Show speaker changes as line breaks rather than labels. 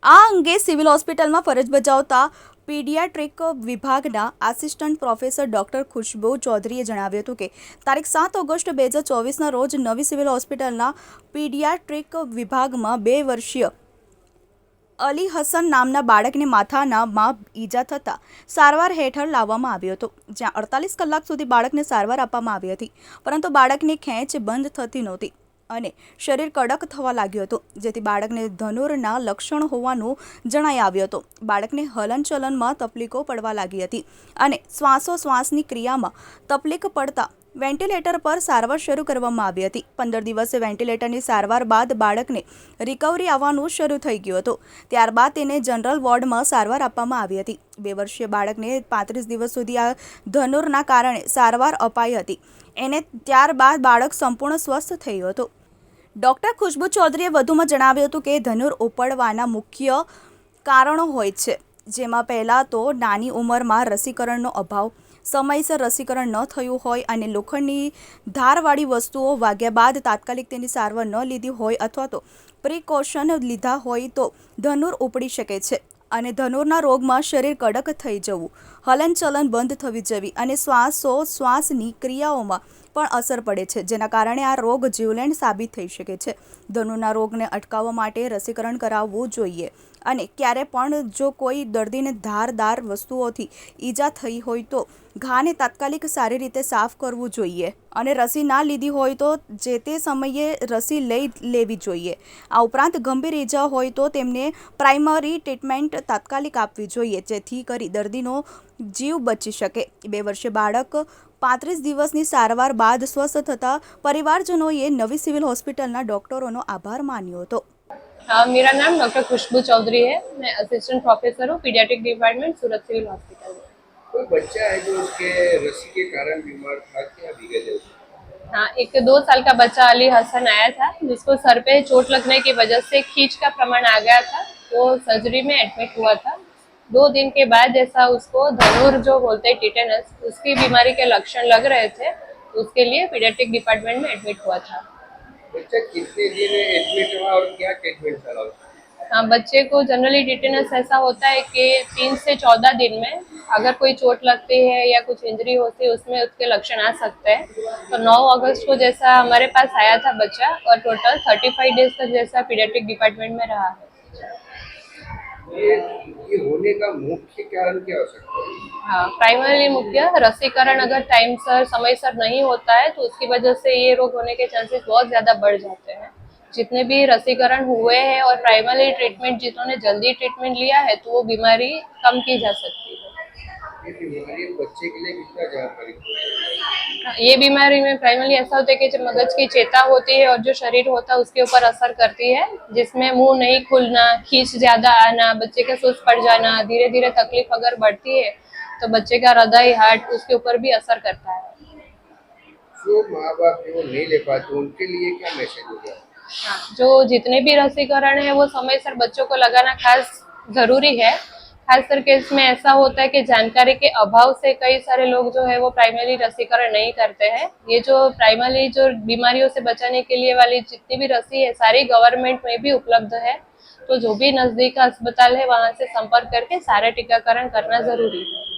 આ અંગે સિવિલ હોસ્પિટલમાં ફરજ બજાવતા પીડિયાટ્રિક વિભાગના આસિસ્ટન્ટ પ્રોફેસર ડૉક્ટર ખુશ્બુ ચૌધરીએ જણાવ્યું હતું કે તારીખ 7 ઓગસ્ટ 2024ના રોજ નવી સિવિલ હોસ્પિટલના પીડિયાટ્રિક વિભાગમાં 2 વર્ષીય અલી હસન નામના બાળકને માથામાં ઈજા થતાં સારવાર હેઠળ લાવવામાં આવ્યો હતો, જ્યાં 48 કલાક સુધી બાળકને સારવાર આપવામાં આવી હતી, પરંતુ બાળકની ખેંચ બંધ થતી નહોતી અને શરીર કડક થવા લાગ્યું હતું, જેથી બાળકને ધનુરના લક્ષણ હોવાનું જણાઈ આવ્યું હતું. બાળકને હલનચલનમાં તકલીફો પડવા લાગી હતી અને શ્વાસોશ્વાસની ક્રિયામાં તકલીફ પડતા વેન્ટિલેટર પર સારવાર શરૂ કરવામાં આવી હતી. 15 દિવસે વેન્ટિલેટરની સારવાર બાદ બાળકને રિકવરી આવવાનું શરૂ થઈ ગયું હતું. ત્યારબાદ તેને જનરલ વોર્ડમાં સારવાર આપવામાં આવી હતી. 2 વર્ષીય બાળકને 35 દિવસ સુધી આ ધનુરના કારણે સારવાર અપાઈ હતી. એને ત્યારબાદ બાળક સંપૂર્ણ સ્વસ્થ થયું હતું. ડૉક્ટર ખુશ્બુ ચૌધરીએ વધુમાં જણાવ્યું હતું કે ધનુર ઉપડવાના મુખ્ય કારણો હોય છે, જેમાં પહેલાં તો નાની ઉંમરમાં રસીકરણનો અભાવ, સમયસર રસીકરણ ન થયું હોય અને લોખંડની ધારવાળી વસ્તુઓ વાગ્યા બાદ તાત્કાલિક તેની સારવાર ન લીધી હોય અથવા તો પ્રિકોશન લીધા હોય તો ધનુર ઉપડી શકે છે અને ધનુરના રોગમાં શરીર કડક થઈ જવું, હલનચલન બંધ થવી જવી અને શ્વાસોશ્વાસની ક્રિયાઓમાં પણ અસર પડે છે, જેના કારણે આ રોગ જીવલેણ સાબિત થઈ શકે છે. ધનુરના રોગને અટકાવવા માટે રસીકરણ કરાવવું જોઈએ અને ક્યારે પણ જો કોઈ દર્દીને ધારદાર વસ્તુઓથી ઈજા થઈ હોય તો ઘાને તાત્કાલિક સારી રીતે સાફ કરવું જોઈએ અને રસી ના લીધી હોય તો જે તે સમયે રસી લેવી જોઈએ. આ ઉપરાંત ગંભીર ઈજા હોય તો તેમને પ્રાઇમરી ટ્રીટમેન્ટ તાત્કાલિક આપવી જોઈએ, જેથી કરી દર્દીનો જીવ બચી શકે. 2 વર્ષીય બાળક 35 દિવસની સારવાર બાદ સ્વસ્થ થતાં પરિવારજનોએ नवी सिविल हॉस्पिटल डॉक्टरों आभार मान्यो હતો.
हाँ, मेरा नाम डॉक्टर खुशबू चौधरी है। मैं असिस्टेंट प्रोफेसर हूँ पीडियाट्रिक डिपार्टमेंट सूरत सिविल हॉस्पिटल में।
कोई बच्चा है जो उसके रसी के कारण बीमार था, क्या विगत है उसकी?
हाँ, एक 2 साल का बच्चा अली हसन आया था, जिसको सर पे चोट लगने की वजह से खींच का प्रमाण आ गया था, वो सर्जरी में एडमिट हुआ था। 2 दिन के बाद जैसा उसको धनुर जो बोलते हैं टिटेनस, उसकी बीमारी के लक्षण लग रहे थे, तो उसके लिए पीडियाट्रिक डिपार्टमेंट में एडमिट हुआ था।
बच्चा कितने दिन एडमिट हुआ और क्या ट्रीटमेंट चला उसका?
हाँ, बच्चे को जनरली टिटेनस ऐसा होता है कि 3 से 14 दिन में अगर कोई चोट लगती है या कुछ इंजरी होती है उसमें उसके लक्षण आ सकते हैं। तो 9 अगस्त को जैसा हमारे पास आया था बच्चा और टोटल 35 डेज तक जैसा पीडियाट्रिक डिपार्टमेंट में रहा है।
ये होने का मुख्य कारण क्या हो सकता है?
हाँ, प्राइमरी मुख्य रसीकरण अगर टाइम सर समयसर नहीं होता है तो उसकी वजह से ये रोग होने के चांसेस बहुत ज़्यादा बढ़ जाते हैं। जितने भी रसीकरण हुए हैं और प्राइमरी ट्रीटमेंट जिन्होंने जल्दी ट्रीटमेंट लिया है तो वो बीमारी कम की जा सकती है।
ये बीमारी बच्चे के लिए कितना जानकारी
हाँ, ये बीमारी में प्राइमरी ऐसा होता है कि जब मगज की चेता होती है और जो शरीर होता है उसके ऊपर असर करती है, जिसमें मुंह नहीं खुलना, खींच ज्यादा आना, बच्चे का सुस्त पड़ जाना, धीरे धीरे तकलीफ अगर बढ़ती है तो बच्चे का हृदय, हार्ट उसके ऊपर भी असर करता है।
जो माँ बाप वो नहीं ले पाते उनके लिए क्या मैसेज होगा?
हाँ, जो जितने भी रसीकरण है वो समयसर बच्चों को लगाना खास जरूरी है। खास करके इसमें ऐसा होता है कि जानकारी के अभाव से कई सारे लोग जो है वो प्राइमरी रसीकरण नहीं करते हैं। ये जो प्राइमरी जो बीमारियों से बचाने के लिए वाली जितनी भी रसी है सारी गवर्नमेंट में भी उपलब्ध है, तो जो भी नजदीक का अस्पताल है वहाँ से संपर्क करके सारे टीकाकरण करना जरूरी है।